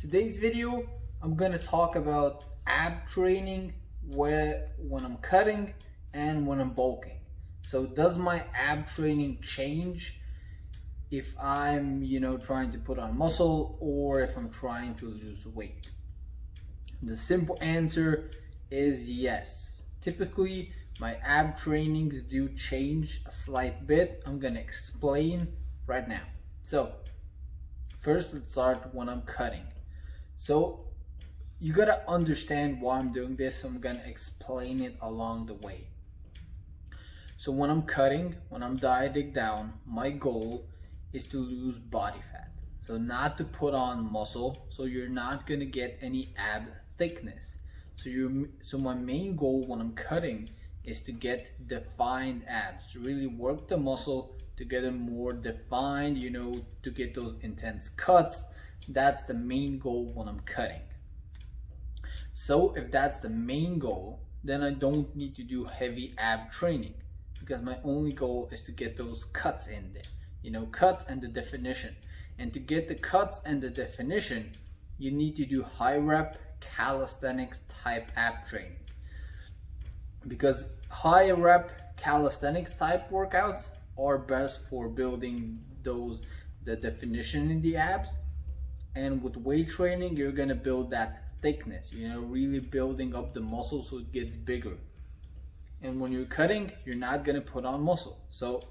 Today's video, I'm gonna talk about ab training when I'm cutting and when I'm bulking. So does my ab training change if I'm, trying to put on muscle or if I'm trying to lose weight? The simple answer is yes. Typically, my ab trainings do change a slight bit. I'm gonna explain right now. So first, let's start when I'm cutting. So you gotta understand why I'm doing this. So I'm gonna explain it along the way. So when I'm cutting, when I'm dieting down, my goal is to lose body fat. So not to put on muscle. So you're not gonna get any ab thickness. So my main goal when I'm cutting is to get defined abs, to really work the muscle to get them more defined, to get those intense cuts. That's the main goal when I'm cutting. So if that's the main goal, then I don't need to do heavy ab training because my only goal is to get those cuts in there, cuts and the definition. And to get the cuts and the definition, you need to do high rep calisthenics type ab training, because high rep calisthenics type workouts are best for building the definition in the abs. And with weight training, you're gonna build that thickness, really building up the muscle so it gets bigger. And when you're cutting, you're not gonna put on muscle. So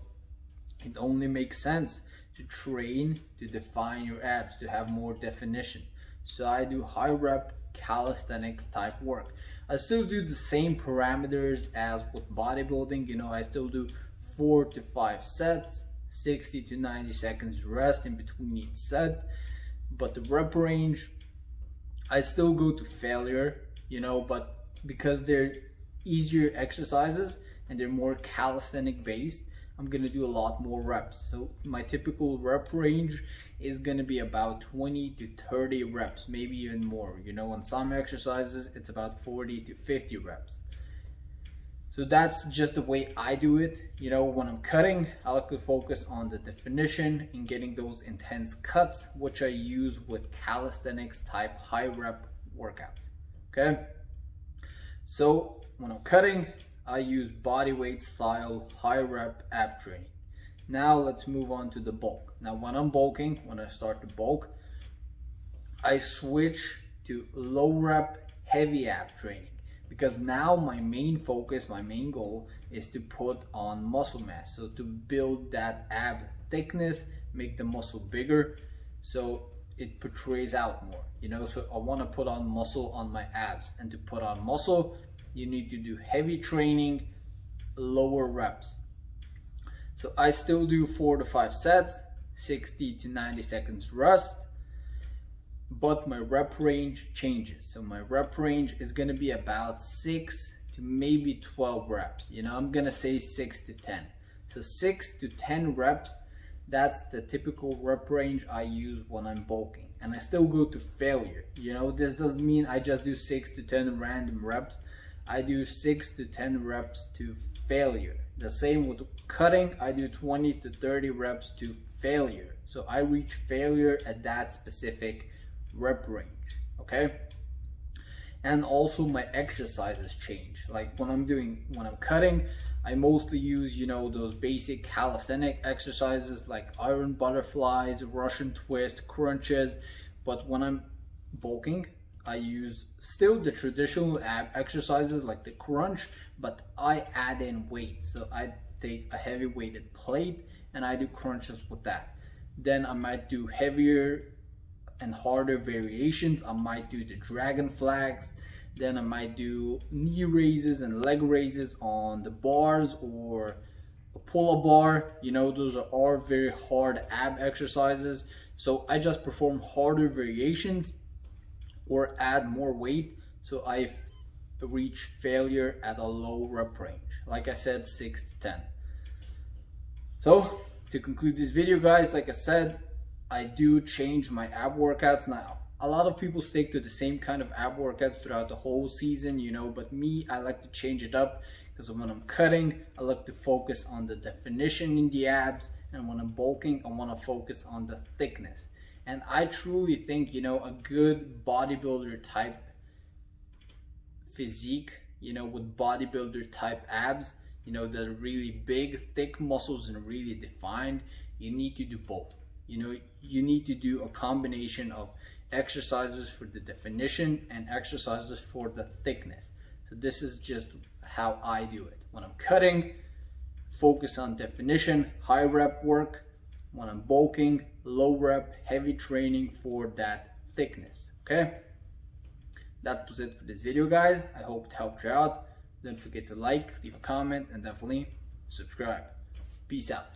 it only makes sense to train to define your abs, to have more definition. So I do high rep calisthenics type work. I still do the same parameters as with bodybuilding. I still do 4 to 5 sets, 60 to 90 seconds rest in between each set. But the rep range, I still go to failure, but because they're easier exercises and they're more calisthenic based, I'm gonna do a lot more reps. So my typical rep range is gonna be about 20 to 30 reps, maybe even more. On some exercises, it's about 40 to 50 reps. So that's just the way I do it. When I'm cutting, I like to focus on the definition and getting those intense cuts, which I use with calisthenics type high rep workouts. Okay. So when I'm cutting, I use body weight style high rep ab training. Now let's move on to the bulk. Now when I'm bulking, when I start to bulk, I switch to low rep heavy ab training, because now my main focus, my main goal is to put on muscle mass. So to build that ab thickness, make the muscle bigger so it portrays out more, so I want to put on muscle on my abs. And to put on muscle, you need to do heavy training, lower reps. So I still do 4 to 5 sets, 60 to 90 seconds rest, but my rep range changes. So my rep range is gonna be about 6 to maybe 12 reps. I'm gonna say 6 to 10. So 6 to 10 reps, that's the typical rep range I use when I'm bulking. And I still go to failure. This doesn't mean I just do 6 to 10 random reps. I do 6 to 10 reps to failure. The same with cutting, I do 20 to 30 reps to failure. So I reach failure at that specific rep range, okay? And also my exercises change. Like when I'm cutting, I mostly use, those basic calisthenic exercises like iron butterflies, Russian twist, crunches. But when I'm bulking, I use still the traditional ab exercises like the crunch, but I add in weight. So I take a heavy weighted plate and I do crunches with that. Then I might do heavier and harder variations. I might do the dragon flags. Then I might do knee raises and leg raises on the bars or a pull-up bar. Those are very hard ab exercises. So I just perform harder variations or add more weight, so I reach failure at a low rep range. Like I said, 6 to 10. So to conclude this video, guys, like I said, I do change my ab workouts. Now a lot of people stick to the same kind of ab workouts throughout the whole season, but me, I like to change it up, because when I'm cutting, I like to focus on the definition in the abs, and when I'm bulking, I want to focus on the thickness. And I truly think, you know, a good bodybuilder type physique, you know, with bodybuilder type abs, you know, that are really big, thick muscles and really defined, you need to do both. You know, you need to do a combination of exercises for the definition and exercises for the thickness. So this is just how I do it. When I'm cutting, focus on definition, high rep work. When I'm bulking, low rep, heavy training for that thickness. Okay, that was it for this video, guys. I hope it helped you out. Don't forget to like, leave a comment, and definitely subscribe. Peace out.